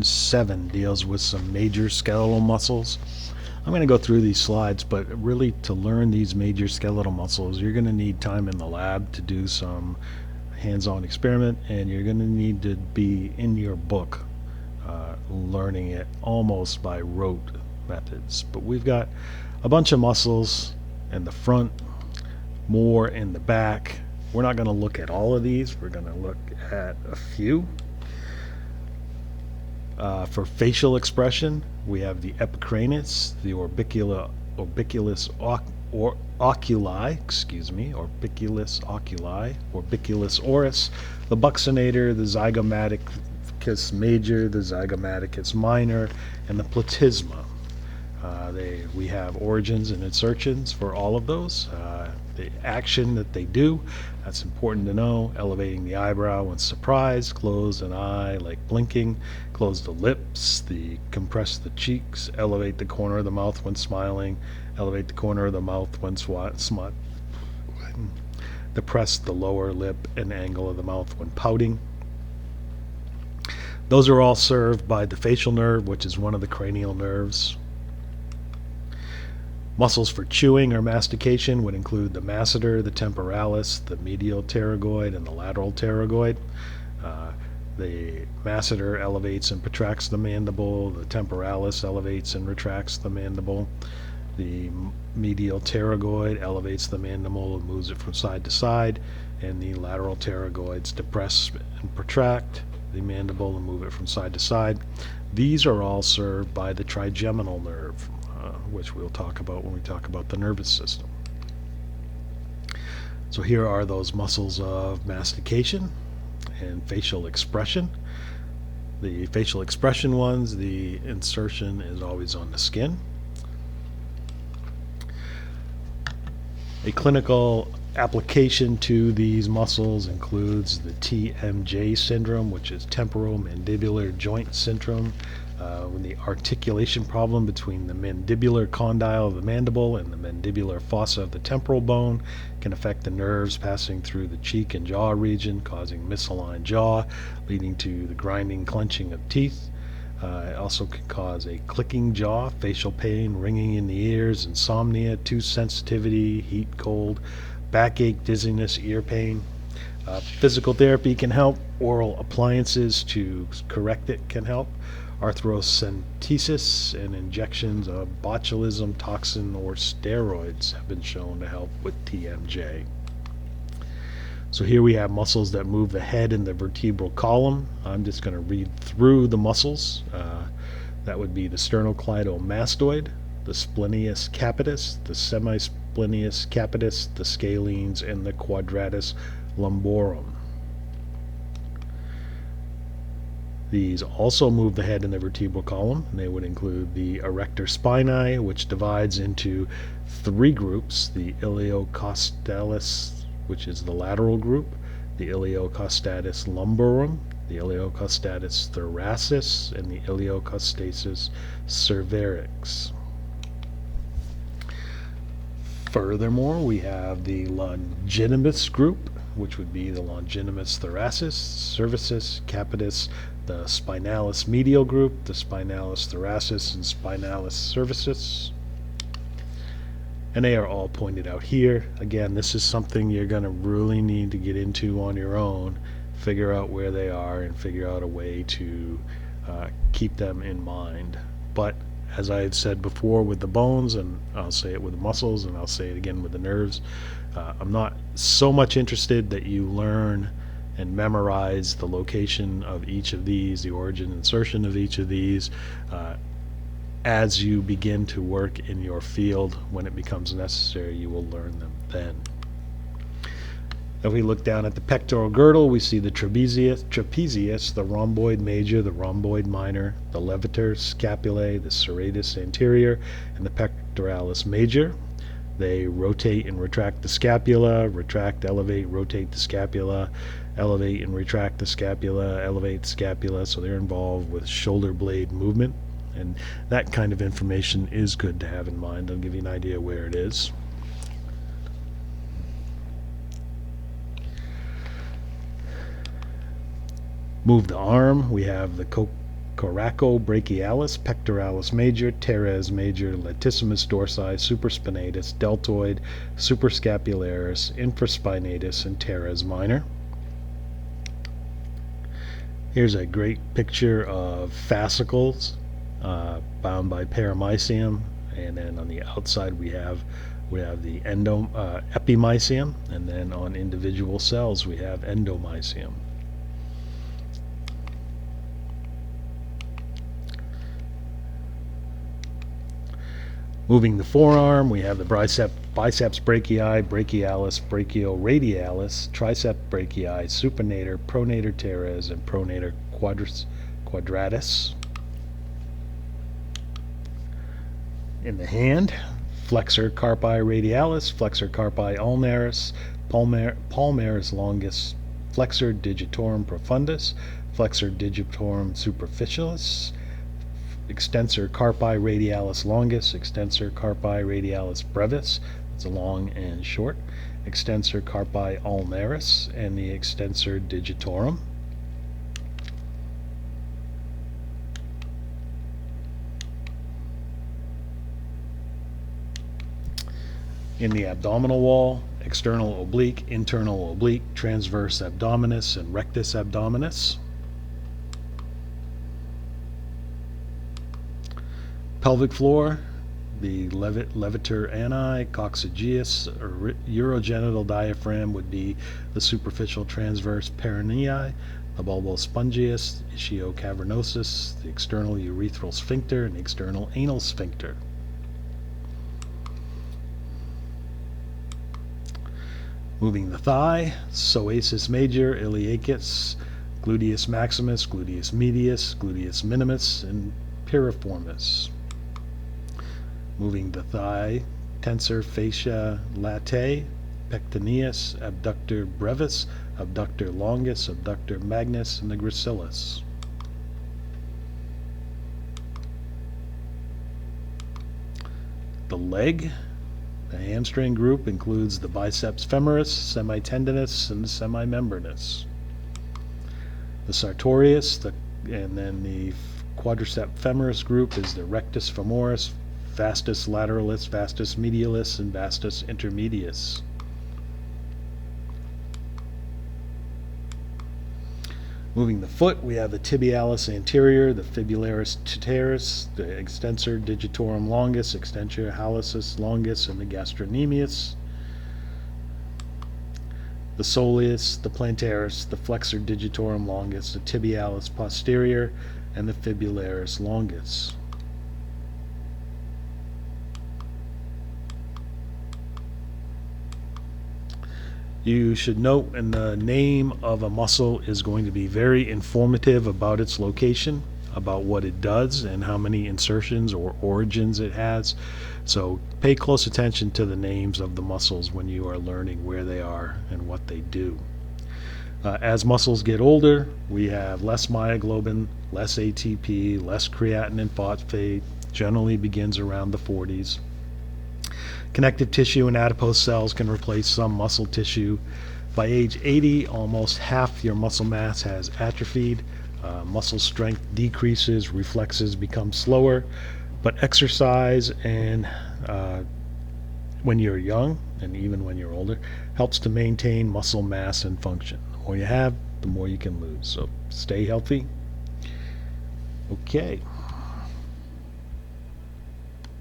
Section 7 deals with some major skeletal muscles. I'm going to go through these slides, but really to learn these major skeletal muscles, you're going to need time in the lab to do some hands-on experiment, and you're going to need to be in your book learning it almost by rote methods. But we've got a bunch of muscles in the front, more in the back. We're not going to look at all of these. We're going to look at a few. For facial expression, we have the epicranus, the orbiculus oculi, orbiculus oris, the buccinator, the zygomaticus major, the zygomaticus minor, and the platysma. We have origins and insertions for all of those. The action that they do, that's important to know. Elevating the eyebrow when surprised, close an eye like blinking, close the lips, compress the cheeks, elevate the corner of the mouth when smiling, elevate the corner of the mouth when depress the lower lip and angle of the mouth when pouting. Those are all served by the facial nerve, which is one of the cranial nerves. Muscles for chewing or mastication would include the masseter, the temporalis, the medial pterygoid, and the lateral pterygoid. The masseter elevates and protracts the mandible. The temporalis elevates and retracts the mandible. The medial pterygoid elevates the mandible and moves it from side to side. And the lateral pterygoids depress and protract the mandible and move it from side to side. These are all served by the trigeminal nerve, which we'll talk about when we talk about the nervous system. So here are those muscles of mastication and facial expression. The facial expression ones, the insertion is always on the skin. A clinical application to these muscles includes the TMJ syndrome, which is temporomandibular joint syndrome, when the articulation problem between the mandibular condyle of the mandible and the mandibular fossa of the temporal bone can affect the nerves passing through the cheek and jaw region, causing misaligned jaw, leading to the grinding, clenching of teeth. It also can cause a clicking jaw, facial pain, ringing in the ears, insomnia, tooth sensitivity, heat, cold, backache, dizziness, ear pain. Physical therapy can help. Oral appliances to correct it can help. Arthrocentesis and injections of botulism toxin or steroids have been shown to help with TMJ. So here we have muscles that move the head and the vertebral column. I'm just going to read through the muscles. That would be the sternocleidomastoid, the splenius capitis, the semisplenius capitis, the scalenes, and the quadratus lumborum. These also move the head and the vertebral column, and they would include the erector spinae, which divides into three groups: the iliocostalis, which is the lateral group, the iliocostatus lumborum, the iliocostatus thoracis, and the iliocostasis cervix. Furthermore, we have the longinibus group, which would be the longinibus thoracis, cervicis, capitis, the spinalis medial group, the spinalis thoracis, and spinalis cervicis. And they are all pointed out here. Again, this is something you're going to really need to get into on your own, figure out where they are, and figure out a way to keep them in mind. But as I had said before with the bones, and I'll say it with the muscles, and I'll say it again with the nerves, I'm not so much interested that you learn and memorize the location of each of these, the origin and insertion of each of these, as you begin to work in your field. When it becomes necessary, you will learn them then. If we look down at the pectoral girdle, we see the trapezius, the rhomboid major, the rhomboid minor, the levator scapulae, the serratus anterior, and the pectoralis major. They rotate and retract the scapula, retract, elevate, rotate the scapula, elevate and retract the scapula, elevate the scapula, so they're involved with shoulder blade movement, and that kind of information is good to have in mind. I'll give you an idea where it is. Move the arm, we have the coracobrachialis, pectoralis major, teres major, latissimus dorsi, supraspinatus, deltoid, suprascapularis, infraspinatus, and teres minor. Here's a great picture of fascicles bound by paramycium, and then on the outside we have the epimycium, and then on individual cells we have endomycium. Moving the forearm, we have the biceps brachii, brachialis, brachioradialis, tricep brachii, supinator, pronator teres, and pronator quadratus. In the hand, flexor carpi radialis, flexor carpi ulnaris, palmaris longus, flexor digitorum profundus, flexor digitorum superficialis, extensor carpi radialis longus, extensor carpi radialis brevis, it's long and short, extensor carpi ulnaris, and the extensor digitorum. In the abdominal wall, external oblique, internal oblique, transverse abdominis, and rectus abdominis. Pelvic floor, the levator ani, coccygeus, or urogenital diaphragm would be the superficial transverse perineum, the bulbospongius, ischiocavernosus, the external urethral sphincter, and the external anal sphincter. Moving the thigh, psoas major, iliacus, gluteus maximus, gluteus medius, gluteus minimus, and piriformis. Moving the thigh, tensor fascia latae, pectineus, abductor brevis, abductor longus, abductor magnus, and the gracilis. The leg, the hamstring group includes the biceps femoris, semitendinous, and semimembranous. The sartorius, and then the quadricep femoris group is the rectus femoris, vastus lateralis, vastus medialis, and vastus intermedius. Moving the foot, we have the tibialis anterior, the fibularis teres, the extensor digitorum longus, extensor hallucis longus, and the gastrocnemius. The soleus, the plantaris, the flexor digitorum longus, the tibialis posterior, and the fibularis longus. You should note, and the name of a muscle is going to be very informative about its location, about what it does, and how many insertions or origins it has. So pay close attention to the names of the muscles when you are learning where they are and what they do. As muscles get older, we have less myoglobin, less ATP, less creatine and phosphate, generally begins around the 40s. Connective tissue and adipose cells can replace some muscle tissue. By age 80, almost half your muscle mass has atrophied. Muscle strength decreases, reflexes become slower, but exercise and when you're young and even when you're older helps to maintain muscle mass and function. The more you have, the more you can lose. So stay healthy. Okay.